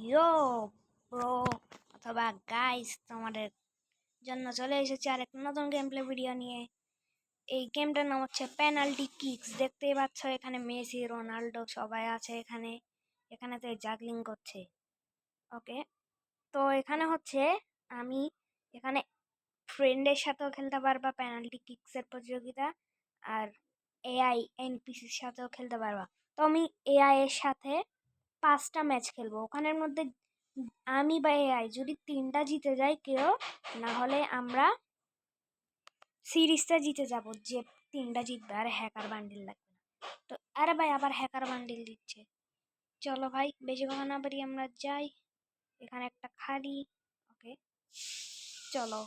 ইয়ো bro অথবা guys, তোমাদের জন্য চলে এসেছে আর একটা নতুন গেম প্লে ভিডিও নিয়ে। এই গেমটার নাম হচ্ছে পেনাল্টি কিকস। দেখতেই পাচ্ছ এখানে মেসি, রোনাল্ডো সবাই আছে। এখানে তো জাগলিং করছে। ওকে, তো এখানে হচ্ছে আমি এখানে ফ্রেন্ডের সাথেও খেলতে পারবা পেনাল্টি কিকসের প্রতিযোগিতা, আর এআই এনপিসির সাথেও খেলতে পারবা। তো আমি এআই এর সাথে 5টা ম্যাচ খেলবো। ওখানের মধ্যে আমি বা এআই যদি 3টা জিতে যাই কেউ, না হলে আমরা সিরিজটা জিতে যাব। যে 3টা জিতবে আর হ্যাকার বান্ডিল লাগবে না। তো আরে ভাই আবার হ্যাকার বান্ডিল দিচ্ছে। চলো ভাই, বেশি কথা না পারি আমরা যাই। এখানে একটা খালি। ওকে চলো,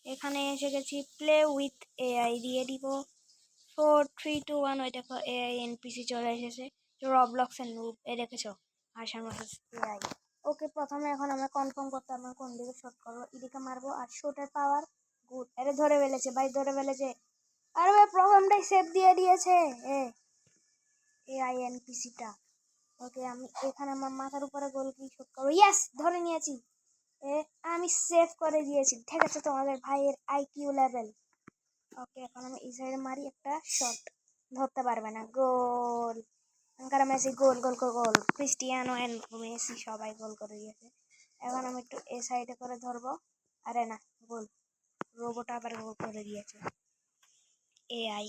এখানে এসে গেছি। প্লে উইথ এআই দিয়ে দিব 4 3 2 1। ওই দেখো এআই এনপিসি চলে এসেছে। রবলক্স এর নুব এ দেখেছো, আসার মতো এআই। ওকে, প্রথমে এখন আমরা কনফার্ম করতে আমরা কোন দিকে শট করবো। এদিকে মারবো আর শটের পাওয়ার গুড। আরে ধরে ফেলেছে ভাই, ধরে ফেলেছে। আরে ভাই প্রথমটাই সেভ দিয়ে দিয়েছে এআই এনপিসিটা। ওকে, আমি এখানে আমার মাথার উপরে গোল কি শট করবো। ইয়েস, ধরে নিয়েছি। আমি সেভ করে দিয়েছি। ঠিক আছে, তোমাদের ভাইয়ের আইকিউ লেভেল। ওকে, এখন আমি এই সাইডে মারি একটা শট, ধরতে পারবে না। Goal. Ankara Messi goal goal goal goal. Cristiano and Messi সবাই গোল করে দিয়েছে। এখন আমি একটু এই সাইডে করে ধরবো। আরে না, গোল। রোবট আবার গোল করে দিয়েছে। এআই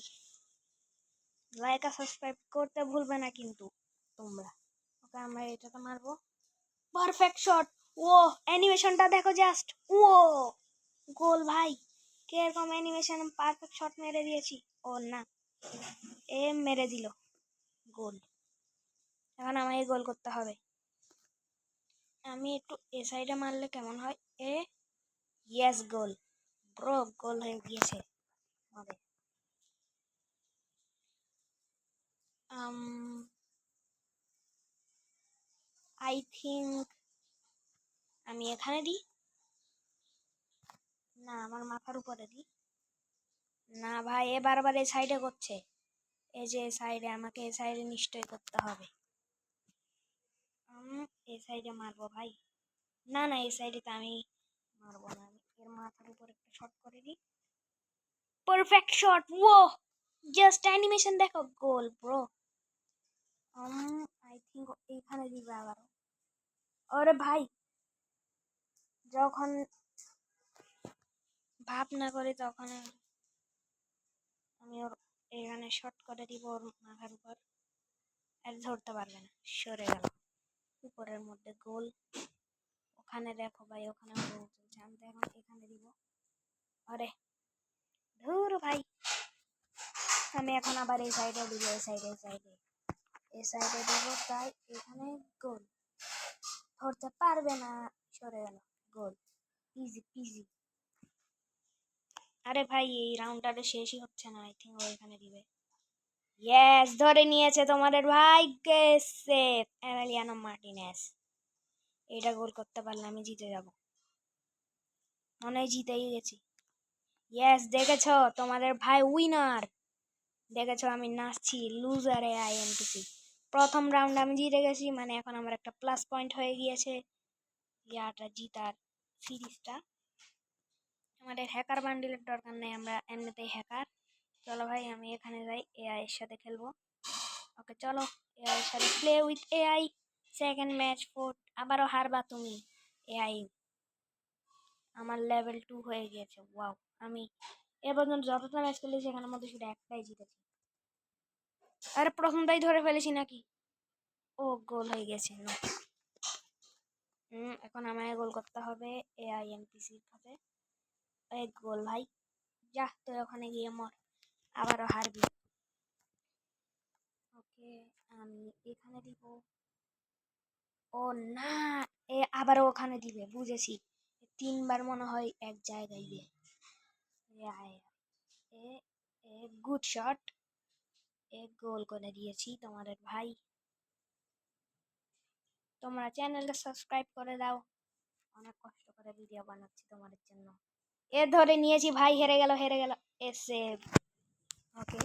লাইক আর সাবস্ক্রাইব করতে ভুলবে না কিন্তু তোমরা। ওকে, আমরা এটাতে মারবো। Perfect shot. ও অ্যানিমেশনটা দেখো জাস্ট। ও গোল ভাই, কিরকম অ্যানিমেশন, পারফেক্ট শট মেরে দিয়েছি। ও না, মেরে দিল গোল। এখন আমাকে গোল করতে হবে। আমি একটু এ সাইডে মারলে কেমন হয়। ইয়েস, গোল ব্রো, গোল হয়ে গিয়েছে আমাদের। আই থিঙ্ক আমি এখানে দিই। না, আমার মাথার উপরে দিই। না ভাই, এ বারবার এই সাইডে করছে। এই যে সাইডে, আমাকে এই সাইডে নিশ্চয় করতে হবে। এই সাইডে মারবো ভাই। না না, এই সাইডে তো আমি মারবো না। আমি এর মাথার উপর একটা শট করে দিই। Perfect shot. ও জাস্ট অ্যানিমেশন দেখো, গোল ব্রো। আই থিঙ্ক এইখানে দিবে আবার। ওরে ভাই, যখন ভাব না করি তখন আমি ওর এখানে শট করে দিব ওর মাথার উপর। আর ধরতে পারবে না, সরে গেল। উপরের মধ্যে গোল। ওখানে দেখো ভাই, ওখানে গোল চলছে। আমি তো এখন এখানে দিব। আরে ধুর ভাই, আমি এখন আবার এই সাইডে দিব। এই সাইডে দিব, তাই এখানে গোল। ধরতে পারবে না, সরে গেল। গোল, ইজি পিজি। আরে ভাই, এই রাউন্ডটা শেষই হচ্ছে না। আই থিঙ্ক ও এখানে দিবে। ইয়েস, ধরে নিয়েছে তোমাদের ভাই। Safe Emiliano Martinez. এটা গোল করতে পারলে আমি জিতে যাব। মনে হয় জিতেই গেছি। ইয়েস, দেখেছো তোমাদের ভাই উইনার। দেখেছো আমি নাচছি। Loser INTC. প্রথম রাউন্ড আমি জিতে গেছি, মানে এখন আমার একটা প্লাস পয়েন্ট হয়ে গিয়েছে ইয়াটা জিতার সিরিজটা। আমাদের হ্যাকার বান্ডিলের দরকার নেই, আমরা এমনিতেই হ্যাকার। চলো ভাই, আমি এখানে যাই, এআই এর সাথে খেলবো। ওকে চলো, এআই এর সাথে play with AI. Second match 4। আবারও হারবা তুমি এআই। আমার লেভেল 2 হয়ে গিয়েছে। ওয়াও, আমি এ পর্যন্ত যতটা ম্যাচ খেলেছি সেখানের মধ্যে শুধু একটাই জিতেছি। আরে প্রথমটাই ধরে ফেলেছি নাকি? ও গোল হয়ে গেছে। না, এখন আমায় গোল করতে হবে এআই এনপিসির কাছে। এক গোল ভাই, যা তুই ওখানে গিয়ে মর, আবারও হারবি। ওকে, আমি এখানে দিব। ও না, আবারও ওখানে দিবে, বুঝেছি। 3বার মনে হয় এক জায়গায় দিয়ে। Good shot. গোল করে দিয়েছি তোমাদের ভাই। তোমরা চ্যানেলটা সাবস্ক্রাইব করে দাও, অনেক কষ্ট করে ভিডিও বানাচ্ছি তোমাদের জন্য। ধরে নিয়েছি ভাই, হেরে গেল হেরে গেল। সেভ। ওকে,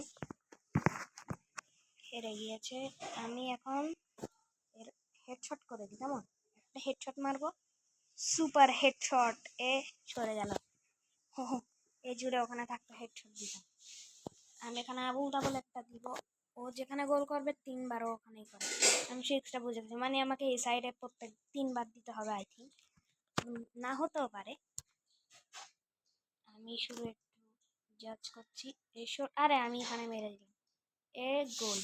হেরে গিয়েছে। আমি এখন হেডশট করে দিই, কেমন একটা হেডশট মারবো, সুপার হেডশট, এ সরে গেল। এ জুড়ে ওখানে থাকতো হেডশট দিতাম। আমি এখানে আবুল তাবুল একটা দিব, ও যেখানে গোল করবে 3বার ওখানেই করে। আমি সিক্সটা বুঝে গেছি, মানে আমাকে এই সাইডে প্রত্যেক 3বার দিতে হবে আই থিঙ্ক, না হতেও পারে। আমি শুধু একটু জাজ করছি। আরে আমি এখানে মেরে দিলাম, এ গোল,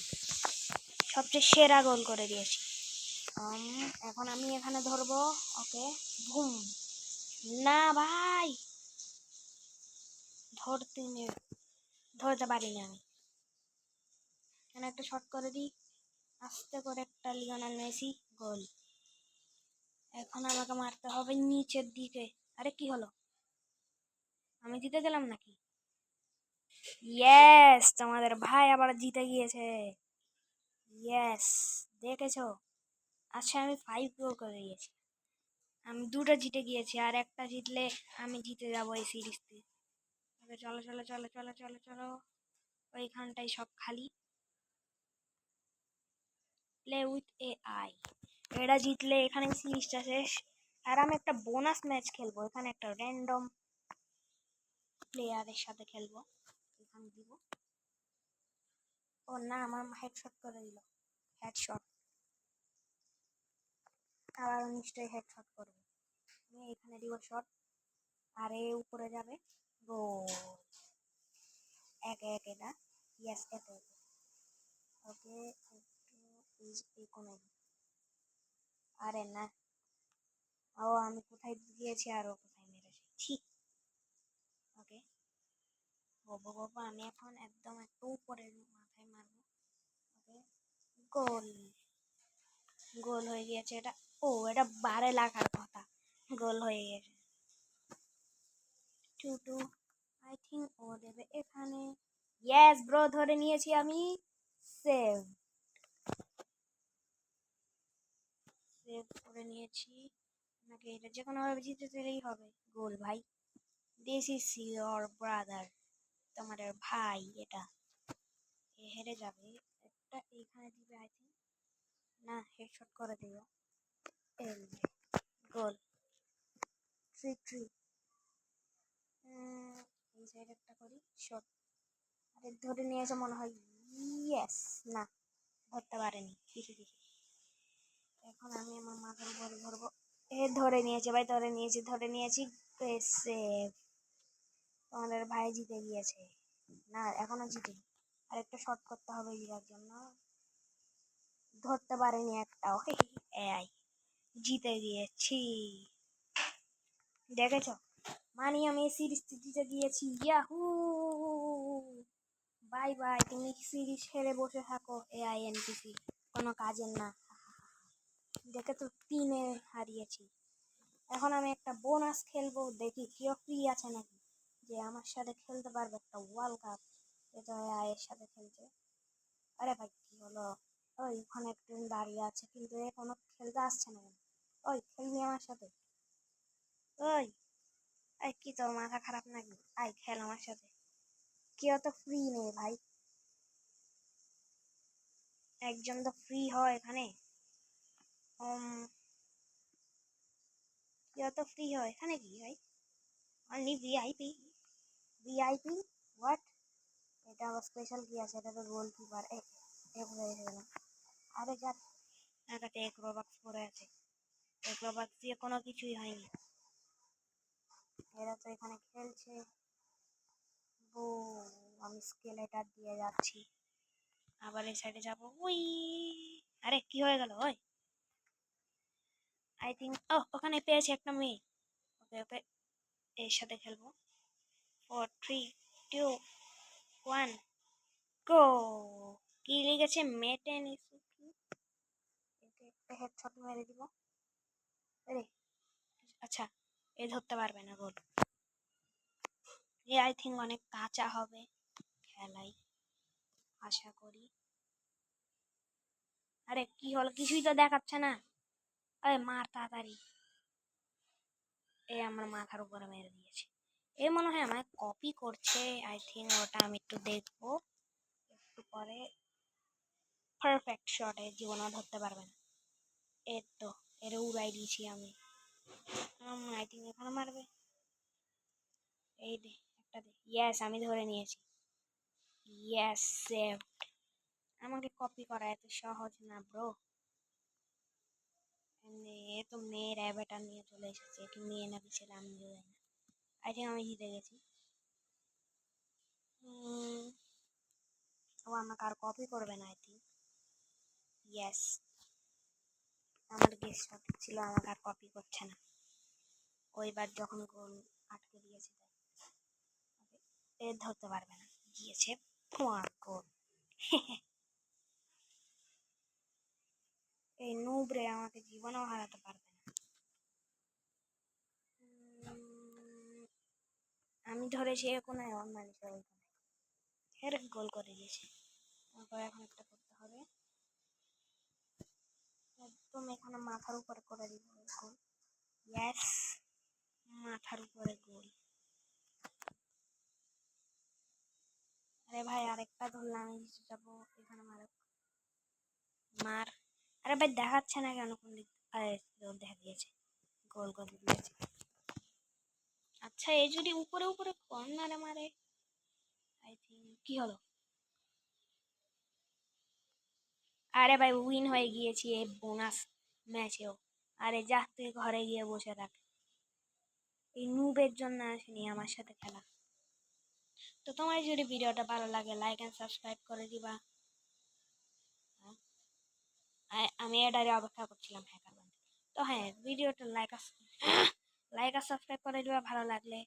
সবচেয়ে সেরা গোল করে দিয়েছি। এখন আমি এখানে ধরবো, ওকে, বুম। না ভাই, ধরতে পারিনি আমি। এখানে একটা শট করে দিই, আস্তে করে একটা লিওনেল মেসি, গোল। এখন আমাকে মারতে হবে নিচের দিকে। আরে কি হলো, আমি জিতে গেলাম নাকি? ইয়েস, তোমাদের ভাই আবার জিতে গিয়েছে। ইয়েস, দেখেছো? আচ্ছা, আমি 5 গোল করে দিয়েছি। আমি 2টা জিতে গিয়েছি, আর একটা জিতলে আমি জিতে যাবো এই সিরিজতে। চলো চলো চলো চলো চলো চলো, ওইখানটাই সব খালি। প্লে উইথ এআই, এটা জিতলে এখানে সিরিজটা শেষ। আর আমি একটা বোনাস ম্যাচ খেলবো, এখানে একটা র্যান্ডম প্লেয়ারের সাথে খেলবো। এখানে দিব, ও না, আমার হেডশট করে দিল, হেডশট। আবার নিশ্চয়ই হেডশট করবো। আমি এখানে দিব শট, আর এ উপরে যাবে, গোল। একে একে না, ইয়েস, একে একে। ওকে, এই কোণে। আরে না, ও আমি কোথায় গিয়েছি আর ও কোথায় মেরেছি, ঠিক। ওকে, বাবা আমি এখন একদম একটু উপরে মাথায় মারবো। ওকে, গোল, গোল হয়ে গিয়েছে এটা। ও, এটা বারে লাগার কথা, গোল হয়ে গেছে। 2-2, আই থিঙ্ক ও দেবে এখানে। ইয়েস ব্রো, ধরে নিয়েছি আমি, সেভ, সেভ করে নিয়েছি। নাকি এটা যে কোনোভাবে জিতে দিলেই হবে, গোল ভাই। দিস ইজ ইয়োর ব্রাদার, তোমাদের ভাই। এটা হেরে যাবে, একটা এইখানে দিবে আই থিঙ্ক, না হেডশট করে দিল, গোল। 3-3, এই সাইড একটা করি শট। আরে ধরে নিয়েছে মনে হয়, ইয়েস, না ধরতে পারেনি, কিছু কিছু। এখন আমি আমার মাথার উপরে ধরবো, এ ধরে নিয়েছে ভাই, ধরে নিয়েছি, সেভ। তোমাদের ভাই জিতে গিয়েছে, না এখনো জিতে। আরেকটা শট করতে হবে জিতার জন্য, ধরতে পারেনি একটাও। এআই, জিতে গিয়েছি, দেখেছো? মানে আমি সিরিজ জিতে গিয়েছি, ইয়াহু। বাই বাই, তুমি সিরিজ হেরে বসে থাকো এআই এনপিসি, কোনো কাজের না। দেখে তো 3-এ হারিয়েছি। এখন আমি একটা বোনাস খেলবো, দেখি কেউ ফ্রি আছে নাকি যে আমার সাথে খেলতে পারবে একটা ওয়ার্ল্ড কাপ। এটা এআই এর সাথে খেলছে। আরে ভাই কি হলো, ওই ওখানে একজন দাঁড়িয়ে আছে, কিন্তু এ কোনো খেলতে আসছে না কেন? ওই খেলবি আমার সাথে? ওই, এই কি তোর মাথা খারাপ নাকি? আয় খেল আমার সাথে, কেউ তো ফ্রি নেই ভাই, একজন তো ফ্রি হয় এখানে। কেউ তো ফ্রি হয় এখানে, কি ভাই? Only VIP, VIP, what? এটা আবার স্পেশাল কি আছে? এটা তো গোলকিপার, হয়ে গেল। আরে যার আমার কাছে এক রোবাক্স পড়ে আছে, এক রোবাক্স দিয়ে কোনো কিছুই হয়নি। এরা তো এখানে খেলছে, ও আমি স্কেলেটার দিয়ে যাচ্ছি, আবার এই সাইডে যাবো, উই। আরে কি হয়ে গেল? ওই আই থিঙ্ক, ও ওখানে পেয়েছি একটা মেয়ে। ওকে ওকে, এর সাথে খেলবো। 4, 3, 2, 1, গো। কি লিখেছে, মেটেন ইসুকি। একে একটা হেডশট মেরে দিব। আরে আচ্ছা, এ ধরতে পারবে না, গোল। এ আই থিঙ্ক অনেক কাঁচা হবে খেলাই, আশা করি। আরে কি হলো, কিছুই তো দেখাচ্ছে না। আরে মার তাড়াতাড়ি, এ আমার মাথার উপরে মেরে দিয়েছে। এ মনে হয় আমায় কপি করছে, আই থিঙ্ক ওটা আমি একটু দেখবো একটু পরে। পারফেক্ট শট, এ জীবনও ধরতে পারবে না। এর তো এর উড়াই দিয়েছি আমি। আই থিঙ্ক এখানে মারবে। এই দে একটা দে। ইয়েস, আমি ধরে নিয়েছি। Yes, save. আমাকে কপি করা এত সহজ না ব্রো। এ তো মেয়ের অ্যাভাটার নিয়ে চলে এসেছে। কি মেয়ে নাকি ছেলে আমি জানি না। আই থিঙ্ক আমি জিতে গেছি। ও আমাকে আর কপি করবে না আই থিঙ্ক। ইয়েস, আমার গেস সঠিক ছিল, আমাকে আর কপি করছে না। ওইবার যখন গোল আটকে দিয়েছে এ ধরতে পারবে না। গিয়েছে গোল। এই নুবরে আমাকে জীবনেও হারাতে পারবে না। আমি ধরেছি কোনো এমন মানুষের ওইখানে হের গোল করে দিয়েছে। তারপর এখন একটা করতে হবে, একদম এখানে মাথার উপরে করে দিব গোল। ইয়েস, মাথার উপরে গোল। আরে ভাই আরেকটা ধরলাম, আমি যাবো এখানে মার। আরে ভাই দেখাচ্ছে না কেন কোন দিক? আরে দেখা দিয়েছে, গোল করে দিয়েছে। আচ্ছা, এই যদি উপরে উপরে কর্নারে মারে আই থিঙ্ক কি হলো? আরে ভাই উইন হয়ে গিয়েছি এই বোনাস ম্যাচেও। আরে যা, তুই ঘরে গিয়ে বসে থাক। এই নুবের জন্য আসেনি আমার সাথে খেলা। তো তোমার যদি ভিডিওটা ভালো লাগে লাইক এন্ড সাবস্ক্রাইব করে দিবা। আমি এটারে অপেক্ষা করছিলাম হ্যাকার বানতে। তো হ্যাঁ, ভিডিওটা লাইক আর সাবস্ক্রাইব করে দিবা ভালো লাগলে।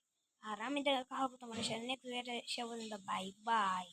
আর আমি দেখা হবে তোমার সাথে নেক্সট ভিডিওতে। সে পর্যন্ত বাই বাই।